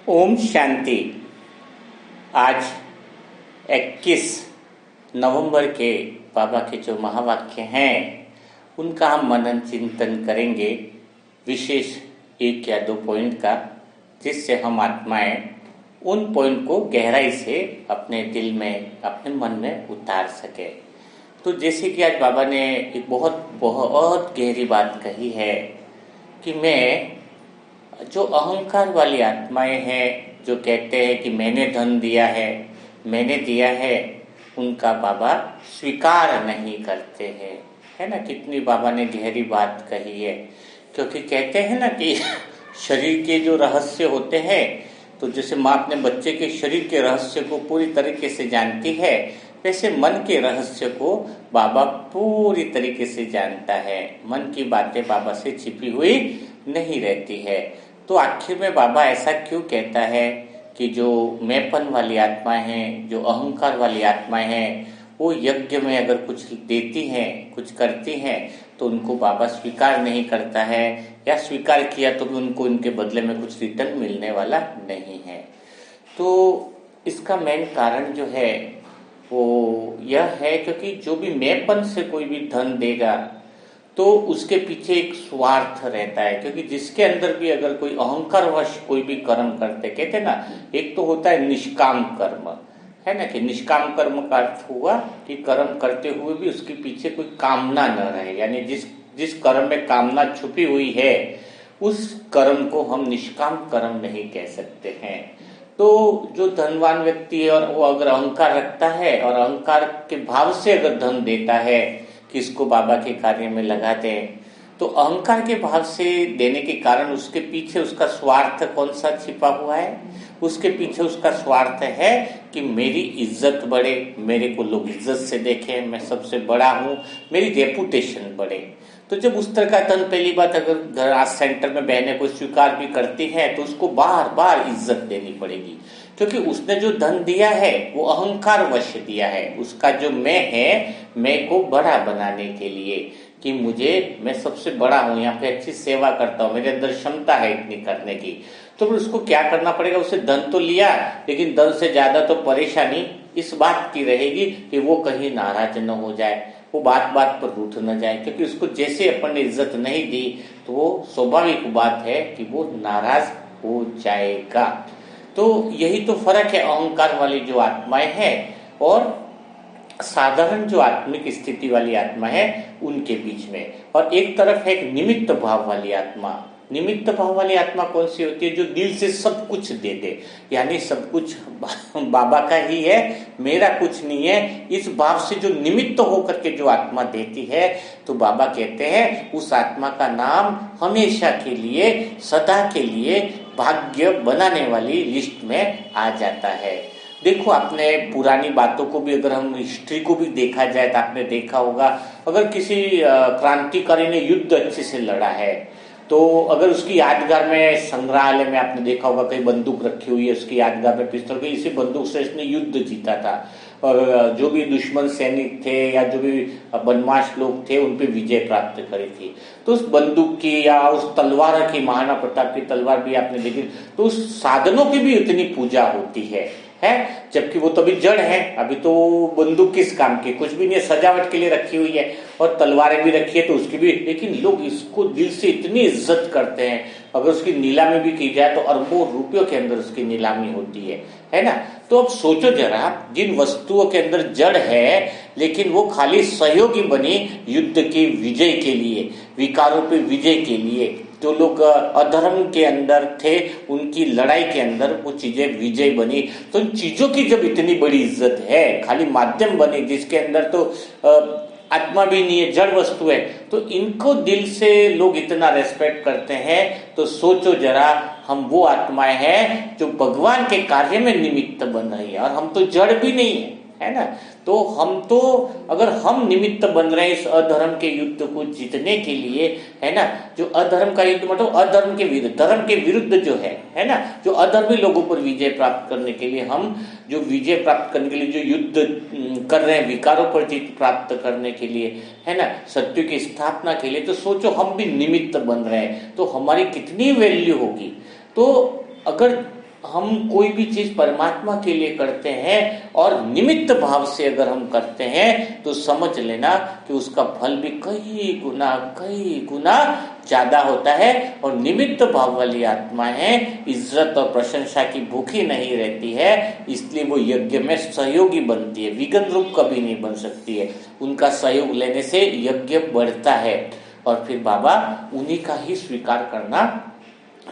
ओम शांति। आज 21 नवंबर के बाबा के जो महावाक्य हैं उनका हम मनन चिंतन करेंगे, विशेष 1 या 2 पॉइंट का, जिससे हम आत्माएं उन पॉइंट को गहराई से अपने दिल में, अपने मन में उतार सके। तो जैसे कि आज बाबा ने एक बहुत बहुत गहरी बात कही है कि मैं जो अहंकार वाली आत्माएं हैं, जो कहते हैं कि मैंने धन दिया है, मैंने दिया है, उनका बाबा स्वीकार नहीं करते हैं। है ना, कितनी बाबा ने गहरी बात कही है। क्योंकि कहते हैं ना कि शरीर के जो रहस्य होते हैं, तो जैसे माँ अपने बच्चे के शरीर के रहस्य को पूरी तरीके से जानती है, वैसे मन के रहस्य को बाबा पूरी तरीके से जानता है। मन की बातें बाबा से छिपी हुई नहीं रहती है। तो आखिर में बाबा ऐसा क्यों कहता है कि जो मैंपन वाली आत्माएं हैं, जो अहंकार वाली आत्माएं हैं, वो यज्ञ में अगर कुछ देती हैं, कुछ करती हैं, तो उनको बाबा स्वीकार नहीं करता है, या स्वीकार किया तो भी उनको उनके बदले में कुछ रिटर्न मिलने वाला नहीं है। तो इसका मेन कारण जो है वो यह है, क्योंकि जो भी मैंपन से कोई भी धन देगा तो उसके पीछे एक स्वार्थ रहता है। क्योंकि जिसके अंदर भी अगर कोई अहंकारवश कोई भी कर्म करते, कहते ना, एक तो होता है निष्काम कर्म, है ना, कि निष्काम कर्म का अर्थ हुआ कि कर्म करते हुए भी उसके पीछे कोई कामना न रहे, यानी जिस कर्म में कामना छुपी हुई है उस कर्म को हम निष्काम कर्म नहीं कह सकते हैं। तो जो धनवान व्यक्ति है और वो अगर अहंकार रखता है और अहंकार के भाव से अगर धन देता है कि इसको बाबा के कार्य में लगा दें, तो अहंकार के भाव से देने के कारण उसके पीछे उसका स्वार्थ कौन सा छिपा हुआ है? उसके पीछे उसका स्वार्थ है कि मेरी इज्जत बढ़े, मेरे को लोग इज्जत से देखें, मैं सबसे बड़ा हूँ, मेरी रेपुटेशन बढ़े। तो जब उस तरह का धन, पहली बात, अगर घर सेंटर में बहनें को स्वीकार भी करती हैं तो उसको बार बार इज्जत देनी पड़ेगी, क्योंकि उसने जो धन दिया है वो अहंकार वश दिया है। उसका जो मैं है, मैं को बड़ा बनाने के लिए, कि मैं सबसे बड़ा हूँ, यहाँ पे अच्छी सेवा करता हूँ, मेरे अंदर क्षमता है इतनी करने की। तो फिर उसको क्या करना पड़ेगा? उसे धन तो लिया, लेकिन धन से ज्यादा तो परेशानी इस बात की रहेगी कि वो कहीं नाराज न हो जाए, वो बात बात पर रूठ न जाए। क्योंकि उसको जैसे अपन ने इज्जत नहीं दी तो वो स्वाभाविक बात है कि वो नाराज हो जाएगा। तो यही तो फर्क है अहंकार वाली जो आत्माएं हैं और साधारण जो आत्मिक स्थिति वाली आत्मा है उनके बीच में। और एक तरफ है एक निमित्त भाव वाली आत्मा। निमित्त भाव वाली आत्मा कौन सी होती है? जो दिल से सब कुछ दे दे, यानी सब कुछ बाबा का ही है, मेरा कुछ नहीं है, इस भाव से जो निमित्त होकर के जो आत्मा देती है, तो बाबा कहते हैं उस आत्मा का नाम हमेशा के लिए, सदा के लिए भाग्य बनाने वाली लिस्ट में आ जाता है। देखो, आपने पुरानी बातों को भी, अगर हम हिस्ट्री को भी देखा जाए तो आपने देखा होगा, अगर किसी क्रांतिकारी ने युद्ध अच्छे से लड़ा है तो अगर उसकी यादगार में, संग्रहालय में आपने देखा होगा कई बंदूक रखी हुई है, उसकी यादगार में पिस्तौल की, इसी बंदूक से इसने युद्ध जीता था, और जो भी दुश्मन सैनिक थे या जो भी बदमाश लोग थे उन पे विजय प्राप्त करी थी। तो उस बंदूक की या उस तलवार की, महाराणा प्रताप की तलवार भी आपने देखी, तो उस साधनों की भी इतनी पूजा होती है, जबकि वो तो अभी जड़ है, अभी तो बंदूक किस काम की, कुछ भी नहीं, सजावट के लिए रखी हुई है, और तलवारें भी रखी है तो उसकी भी, लेकिन लोग इसको दिल से इतनी इज्जत करते हैं। अगर उसकी नीलामी भी की जाए तो अरबों रुपयों के अंदर उसकी नीलामी होती है ना। तो अब सोचो जरा, जिन वस्तुओं के अंदर जड़ है लेकिन वो खाली सहयोगी बनी युद्ध की विजय के लिए, विकारों पे विजय के लिए, जो लोग अधर्म के अंदर थे उनकी लड़ाई के अंदर वो चीजें विजय बनी। तो इन चीजों की जब इतनी बड़ी इज्जत है, खाली माध्यम बने जिसके अंदर तो आत्मा भी नहीं है, जड़ वस्तु है, तो इनको दिल से लोग इतना रेस्पेक्ट करते हैं। तो सोचो जरा, हम वो आत्माएं हैं जो भगवान के कार्य में निमित्त बन रही है, और हम तो जड़ भी नहीं है ना। तो हम तो, अगर हम निमित्त बन रहे हैं इस अधर्म के युद्ध को जीतने के लिए, है ना, जो अधर्म का युद्ध मतलब अधर्म के विरुद्ध, धर्म के विरुद्ध जो है ना, जो अधर्मी लोगों पर विजय प्राप्त करने के लिए, हम जो विजय प्राप्त करने के लिए जो युद्ध कर रहे हैं, विकारों पर जीत प्राप्त करने के लिए, है ना, सत्य की स्थापना के लिए, तो सोचो हम भी निमित्त बन रहे हैं तो हमारी कितनी वैल्यू होगी। तो अगर हम कोई भी चीज परमात्मा के लिए करते हैं और निमित्त भाव से अगर हम करते हैं तो समझ लेना कि उसका फल भी कई गुना ज्यादा होता है। और निमित्त भाव वाली आत्मा है, इज्जत और प्रशंसा की भूखी नहीं रहती है, इसलिए वो यज्ञ में सहयोगी बनती है, विघ्न रूप कभी नहीं बन सकती है। उनका सहयोग लेने से यज्ञ बढ़ता है और फिर बाबा उन्हीं का ही स्वीकार करना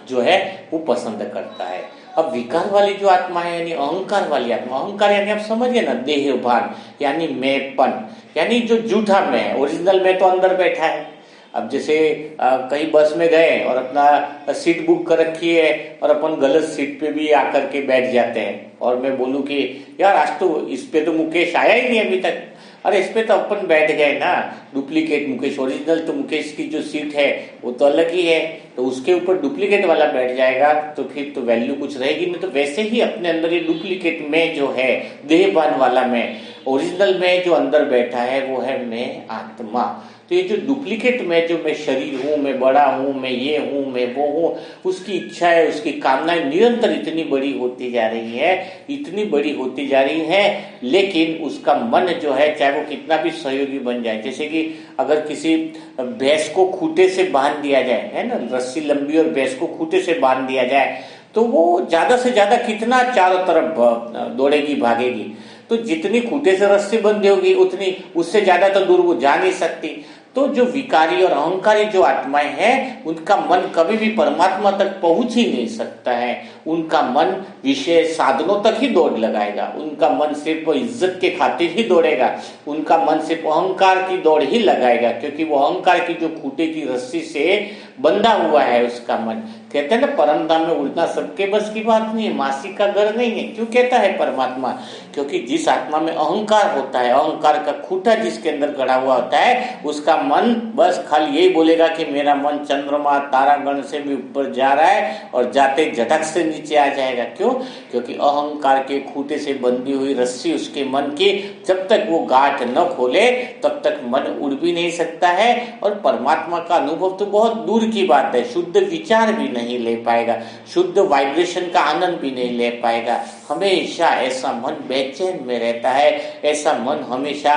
जो है वो पसंद करता है। अब विकार वाली जो आत्मा है यानी अहंकार वाली आत्मा, अहंकार यानी आप समझिए ना देह भान यानी मैंपन, यानी जो झूठा मैं, ओरिजिनल मैं तो अंदर बैठा है। अब जैसे कहीं बस में गए और अपना सीट बुक कर रखी है और अपन गलत सीट पे भी आकर के बैठ जाते हैं और मैं बोलूं कि यार आज तो इस पे तो मुकेश आया ही नहीं अभी तक, अरे इस पे तो अपन बैठ गए ना, डुप्लीकेट मुकेश, ओरिजिनल तो मुकेश की जो सीट है वो तो अलग ही है, तो उसके ऊपर डुप्लीकेट वाला बैठ जाएगा तो फिर तो वैल्यू कुछ रहेगी नहीं। तो वैसे ही अपने अंदर ये डुप्लीकेट में जो है देहभान वाला में, ओरिजिनल में जो अंदर बैठा है वो है मैं आत्मा। तो ये जो डुप्लीकेट में जो मैं शरीर हूं, मैं बड़ा हूं, मैं ये हूं, मैं वो हूं, उसकी इच्छाएं उसकी कामनाएं निरंतर इतनी बड़ी होती जा रही है, इतनी बड़ी होती जा रही है, लेकिन उसका मन जो है चाहे वो कितना भी सहयोगी बन जाए, जैसे कि अगर किसी भैंस को खूंटे से बांध दिया जाए, है ना, रस्सी लंबी और भैंस को खूंटे से बांध दिया जाए तो वो ज्यादा से ज्यादा कितना चारों तरफ दौड़ेगी, भागेगी। तो जितनी खूंटे से रस्सी बंधी होगी उतनी, उससे ज्यादा तो दूर वो जा नहीं सकती। तो जो विकारी और अहंकारी जो आत्माएं हैं उनका मन कभी भी परमात्मा तक पहुंच ही नहीं सकता है। उनका मन विषय साधनों तक ही दौड़ लगाएगा, उनका मन सिर्फ इज्जत के खातिर ही दौड़ेगा, उनका मन सिर्फ अहंकार की दौड़ ही लगाएगा, क्योंकि वो अहंकार की जो खूंटे की रस्सी से बंधा हुआ है उसका मन। कहते हैं ना परम धाम में उड़ना सबके बस की बात नहीं है, मासी का घर नहीं है। क्यों कहता है परमात्मा? क्योंकि जिस आत्मा में अहंकार होता है, अहंकार का खूंटा जिसके अंदर गड़ा हुआ होता है, उसका मन बस खाली यही बोलेगा कि मेरा मन चंद्रमा तारागण से भी ऊपर जा रहा है और जाते झटक से नीचे आ जाएगा। क्यों? क्योंकि अहंकार के खूंटे से बंधी हुई रस्सी उसके मन की जब तक वो गांठ न खोले तब तक मन उड़ भी नहीं सकता है और परमात्मा का अनुभव तो बहुत दूर की बात है, शुद्ध विचार भी नहीं ले पाएगा, शुद्ध वाइब्रेशन का आनंद भी नहीं ले पाएगा। हमेशा ऐसा मन बेचैन में रहता है, ऐसा मन हमेशा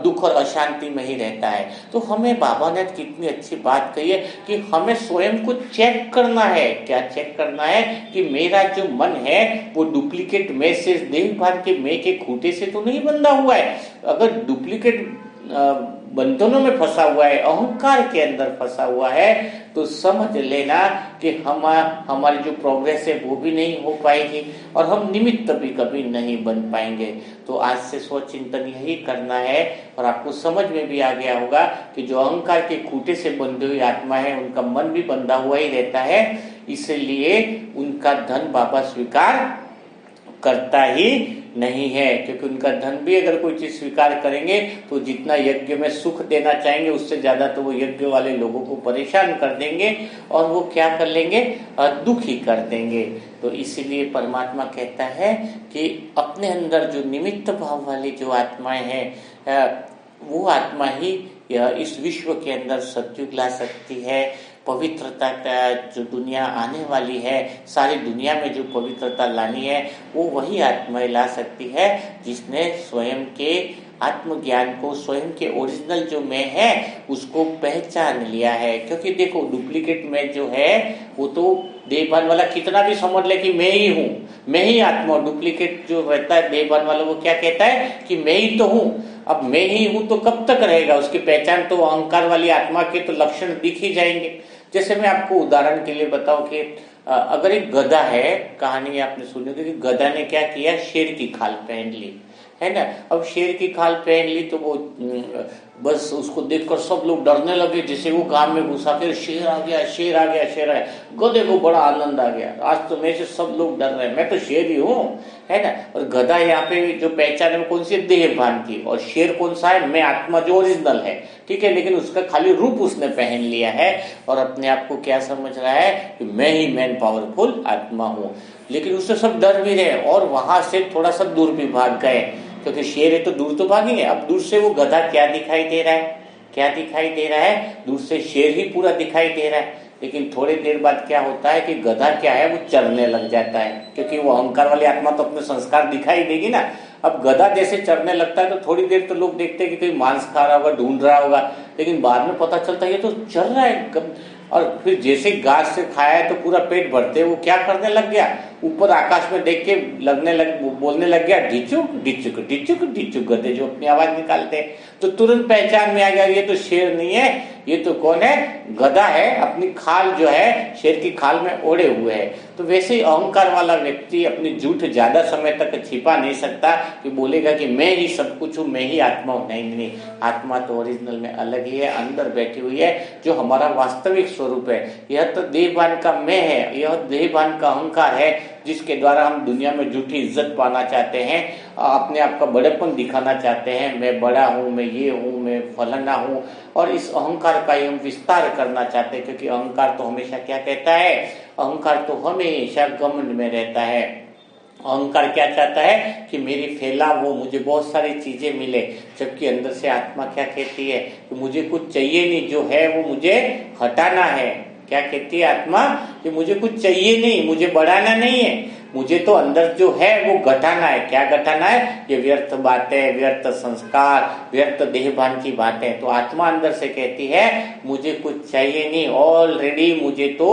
दुख और अशांति में ही रहता है। तो हमें बाबा ने कितनी अच्छी बात कही है कि हमें स्वयं को चेक करना है। क्या चेक करना है? कि मेरा जो मन है वो डुप्लीकेट मैं से, देहभान के मैं के खूंटे से तो नहीं बंधा हुआ है। अगर डुप्लीकेट बंधनों में फंसा हुआ है, अहंकार के अंदर फंसा हुआ है, तो समझ लेना कि हमारी जो प्रोग्रेस है वो भी नहीं हो पाएगी और हम निमित्त भी कभी नहीं बन पाएंगे। तो आज से सोच चिंतन यही करना है और आपको समझ में भी आ गया होगा कि जो अहंकार के खूंटे से बंधी हुई आत्मा है उनका मन भी बंधा हुआ ही रहता है, इसलिए उनका धन बाबा स्वीकार करता ही नहीं है। क्योंकि उनका धन भी अगर कोई चीज स्वीकार करेंगे तो जितना यज्ञ में सुख देना चाहेंगे उससे ज्यादा तो वो यज्ञ वाले लोगों को परेशान कर देंगे और वो क्या कर लेंगे, दुखी कर देंगे। तो इसीलिए परमात्मा कहता है कि अपने अंदर जो निमित्त भाव वाली जो आत्माएं हैं वो आत्मा ही इस विश्व के अंदर सतयुग ला सकती है। पवित्रता का जो दुनिया आने वाली है, सारी दुनिया में जो पवित्रता लानी है वो वही आत्मा ला सकती है जिसने स्वयं के आत्मज्ञान को, स्वयं के ओरिजिनल जो मैं है उसको पहचान लिया है। क्योंकि देखो डुप्लीकेट मैं जो है वो तो देहभान वाला कितना भी समझ ले कि मैं ही हूँ, मैं ही आत्मा। डुप्लीकेट जो रहता है देहभान वाला वो क्या कहता है कि मैं ही तो हूँ। अब मैं ही हूँ तो कब तक रहेगा? उसकी पहचान तो अहंकार वाली आत्मा के तो लक्षण दिख ही जाएंगे। जैसे मैं आपको उदाहरण के लिए बताऊं कि अगर एक गधा है, कहानी आपने सुनी होगी कि गधा ने क्या किया, शेर की खाल पहन ली, है ना। अब शेर की खाल पहन ली तो वो बस उसको देखकर सब लोग डरने लगे, जैसे वो गांव में घुसा फिर शेर आ गया, शेर आ गया, शेर आ गया। गधे को बड़ा आनंद आ गया, आज तो मेरे से सब लोग डर रहे हैं, मैं तो शेर ही हूँ, है ना। और गधा यहाँ पे जो पहचान है कौन सी, देहभान की, और शेर कौन सा है, मैं आत्मा जो ओरिजिनल है, ठीक है। लेकिन उसका खाली रूप उसने पहन लिया है और अपने आप को क्या समझ रहा है कि मैं ही मैन पावरफुल आत्मा हूँ। लेकिन उससे सब डर भी रहे और वहां से थोड़ा सा दूर भी भाग गए, क्योंकि शेर है तो दूर तो भागेंगे। अब दूर से वो गधा क्या दिखाई दे रहा है, क्या दिखाई दे रहा है, दूर से शेर ही पूरा दिखाई दे रहा है। लेकिन थोड़ी देर बाद क्या होता है कि गधा क्या है, वो चरने लग जाता है, क्योंकि वो अहंकार वाली आत्मा तो अपने संस्कार दिखाई देगी ना। अब गधा जैसे चरने लगता है तो थोड़ी देर तो लोग देखते हैं कि कोई मांस खा रहा होगा, ढूंढ रहा होगा, लेकिन बाद में पता चलता है ये तो चल रहा है। और फिर जैसे घास से खाया है तो पूरा पेट भरते, वो क्या करने लग गया, ऊपर आकाश में देख के बोलने लग गया, ढिचुक ढिचुक ढिचुक ढिचुक, गधे जो अपनी आवाज निकालते हैं। तो तुरंत पहचान में आ गया ये तो शेर नहीं है, ये तो कौन है, गधा है, अपनी खाल जो है शेर की खाल में ओढ़े हुए है। तो वैसे ही अहंकार वाला व्यक्ति अपनी झूठ ज्यादा समय तक छिपा नहीं सकता, कि बोलेगा कि मैं ही सब कुछ हूँ, मैं ही आत्मा हूँ। नहीं नहीं, आत्मा तो ओरिजिनल में अलग ही है, अंदर बैठी हुई है, जो हमारा वास्तविक स्वरूप है। यह तो देहभान का मैं है, यह देहभान का अहंकार है, जिसके द्वारा हम दुनिया में झूठी इज्जत पाना चाहते हैं, अपने आप का बड़ेपन दिखाना चाहते हैं, मैं बड़ा हूँ, मैं ये हूँ, मैं फलाना हूँ। और इस अहंकार का ही हम विस्तार करना चाहते हैं, क्योंकि अहंकार तो हमेशा क्या कहता है, अहंकार तो हमेशा घमंड में रहता है। अहंकार क्या चाहता है कि मेरी फैला हो, मुझे बहुत सारी चीजें मिले, जबकि अंदर से आत्मा क्या कहती है कि मुझे कुछ चाहिए नहीं, जो है वो मुझे हटाना है। क्या कहती है आत्मा कि मुझे कुछ चाहिए नहीं, मुझे बढ़ाना नहीं है, मुझे तो अंदर जो है वो घटाना है। क्या घटाना है, ये व्यर्थ बातें, व्यर्थ संस्कार, व्यर्थ देहभान की बातें। तो आत्मा अंदर से कहती है मुझे कुछ चाहिए नहीं, ऑलरेडी मुझे तो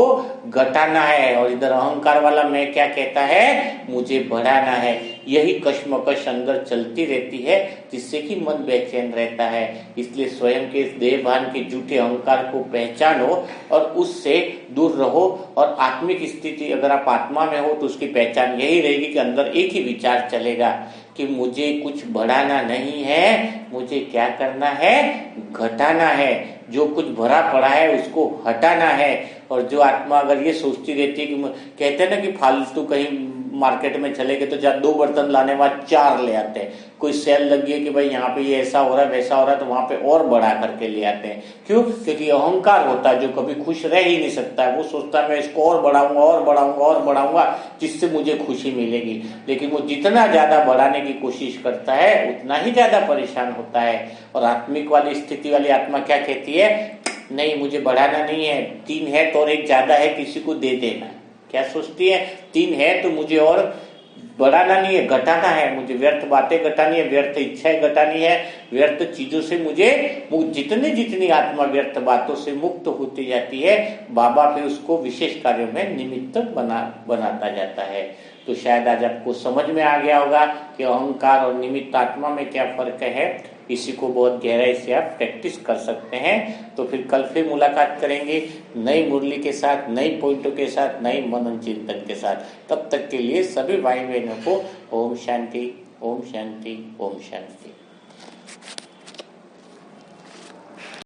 घटाना है। और इधर अहंकार वाला मैं क्या कहता है, मुझे बढ़ाना है। यही कश्मकश अंदर चलती रहती है, जिससे कि मन बेचैन रहता है। इसलिए स्वयं के इस देहभान के झूठे अहंकार को पहचानो और उससे दूर रहो। और आत्मिक स्थिति, अगर आप आत्मा में हो तो उसकी पहचान यही रहेगी कि अंदर एक ही विचार चलेगा कि मुझे कुछ बढ़ाना नहीं है, मुझे क्या करना है, घटाना है। जो कुछ भरा पड़ा है उसको हटाना है। और जो आत्मा अगर ये सोचती रहती है कि कहते हैं ना कि फालतू कहीं मार्केट में चले गए तो जब 2 बर्तन लाने बाद 4 ले आते हैं, कोई सेल लगी है कि भाई यहाँ पे ये ऐसा हो रहा है वैसा हो रहा है, तो वहां पे और बढ़ा करके ले आते हैं। क्यों, क्योंकि अहंकार होता है जो कभी खुश रह ही नहीं सकता है। वो सोचता है मैं इसको और बढ़ाऊंगा और बढ़ाऊंगा और बढ़ाऊंगा, जिससे मुझे खुशी मिलेगी। लेकिन वो जितना ज्यादा बढ़ाने की कोशिश करता है उतना ही ज्यादा परेशान होता है। और आत्मिक वाली स्थिति वाली आत्मा क्या कहती है, नहीं मुझे बढ़ाना नहीं है, 3 है तो और एक ज्यादा है, किसी को दे देना। क्या सोचती है, 3 है तो मुझे और बढ़ाना नहीं है, घटाना है, मुझे व्यर्थ बातें घटानी है, व्यर्थ इच्छाएं घटानी है, व्यर्थ चीजों से मुझे जितनी आत्मा व्यर्थ बातों से मुक्त होती जाती है, बाबा फिर उसको विशेष कार्यों में निमित्त बनाता जाता है। तो शायद आज आपको समझ में आ गया होगा कि अहंकार और निमित्त आत्मा में क्या फर्क है। इसी को बहुत गहराई से आप प्रैक्टिस कर सकते हैं। तो फिर कल फिर मुलाकात करेंगे नई मुरली के साथ, नई पॉइंटों के साथ, नई मनन चिंतन के साथ। तब तक के लिए सभी भाई बहनों को ओम शांति, ओम शांति, ओम शांति।